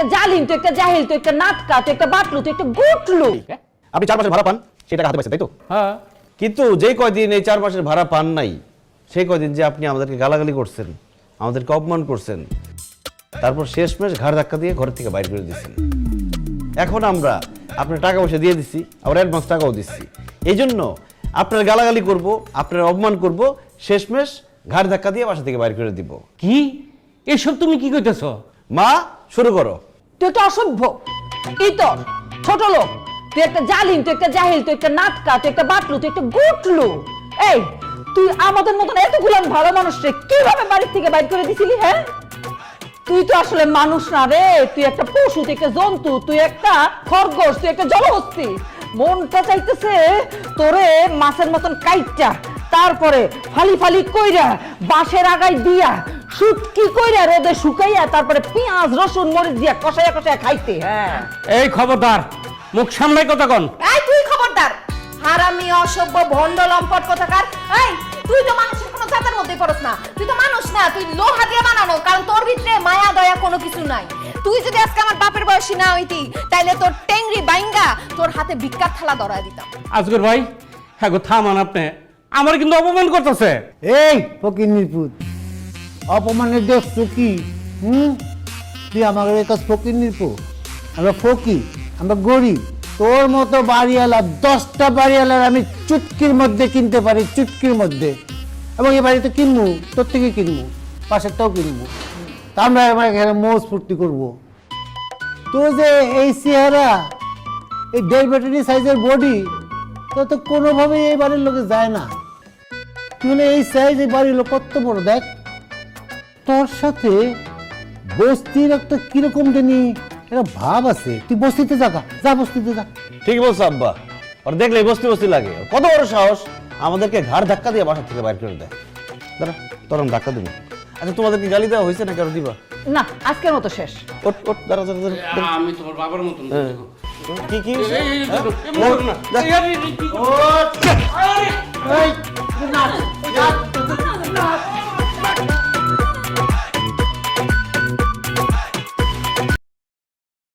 একটা জালিম, তুই একটা জাহিল, তুই একটা নাটকা, তুই একটা বাটলু, তুই একটা গুটলু। আপনি 4 মাসের ভাড়া পান সেই টাকা হাতে পাইছেন তাই তো? হ্যাঁ। কিন্তু যেই কয়দিন এই 4 মাসের ভাড়া পান নাই সেই কয়দিন যে আপনি আমাদেরকে গালাগালি করছেন, আমাদেরকে অপমান করছেন, তারপর শেষমেশ ঘাড় ধাক্কা দিয়ে ঘর থেকে বাইর করে দিয়েছেন। এখন আমরা আপনার টাকা পয়সা দিয়ে দিচ্ছি, আবার অ্যাডভান্স টাকাও দিচ্ছি। এই জন্য আপনার গালাগালি করব, আপনার অপমান করব, শেষমেশ ঘাড় ধাক্কা দিয়ে বাসা থেকে বাইর করে দিব। কি এসব তুমি কি কইতেছ? মা শুরু করো। তুই একটা অসভ্য, ইতর, ছোট লোক, তুই একটা জালিম, তুই একটা জাহিল, তুই একটা নাটকা, তুই একটা বাটলু, তুই একটা গুটলু। এই তুই আমাদের মতন এতগুলো ভালো মানুষকে কিভাবে বাড়ি থেকে বাইর করে দিছিলি? হ্যাঁ, তুই তো আসলে মানুষ না রে, তুই একটা পশু, তুই একটা জন্তু, তুই একটা খরগোশ, তুই একটা জলহস্তি। মনটা চাইতেছে তোরে মাছের মতন কাইটা, তারপরে ফালি ফালি কইরা বাঁশের আগায় দিয়া শুটকি কইরা রোদে শুকাইয়া, তারপরে পেঁয়াজ রসুন মরিচ দিয়া কষাইয়া কষাইয়া খাইতে। হ্যাঁ, এই খবরদার, মুখ সামলাই কথা কন। এই তুই খবরদার, হারামি, অসভ্য, ভণ্ড, লম্পট কোথাকার। এই তুই তো মানুষের কোনো জাতের মধ্যে পড়স না, তুই তো মানুষ না, তুই লোহা দিয়ে বানানো, কারণ তোর ভিতরে মায়া দয়া কোনো কিছু নাই। তুই যদি আজকে আমার বাপের বয়সী না হইতি, তাইলে তোর টেংরি বাইঙ্গা তোর হাতে ভিক্ষার থালা ধরায় দিতাম। আজগর ভাই, হ্যাঁ গো থামান, আপনি আমার কিন্তু অপমান করতেছে। এই ফকিন্নির পুত, অপমানের দোষ তো কি? তুই আমাদের কাছে ফকিন্নির পুত, আমরা ফকির, আমরা গরিব। তোর মতো বাড়িওয়ালা 10টা বাড়িওয়ালার আমি চুটকির মধ্যে কিনতে পারি, চুটকির মধ্যে। এবং এই বাড়িতে কিনবো, তোর থেকে কিনবো, পাশেরটাও কিনবো। তা আমরা এবার এখানে মৌজ ফুর্তি করবো। তোর যে এই চেহারা, এই 1.5 ব্যাটারি সাইজের বডি, তো তো কোনোভাবেই এই বাড়ির লোকে যায় না। তুই এই সাইজ এই বাড়ির লোক কত বড় দেখ। তোর সাথে বস্তির একটা কিরকম জানি একটা ভাব আছে। তুই বস্তিতে যা বস্তিতে যা। ঠিক বলছো আব্বা, আর দেখলে বস্তি বস্তি লাগে। কত বড় সাহস আমাদেরকে ঘাড় ধাক্কা দিয়ে বাসা থেকে বাইর করে দেয়। দাঁড়া, তোর আমি ধাক্কা দিব। আচ্ছা তোমাদেরকে গালি দেওয়া হয়েছে না কারো দিবা? না, আজকের মতো শেষ। ওট ওট, দাঁড়া দাঁড়া দাঁড়া। আমি তোমার বাবার মতন। কি কি ওঠ। এই, তুই না।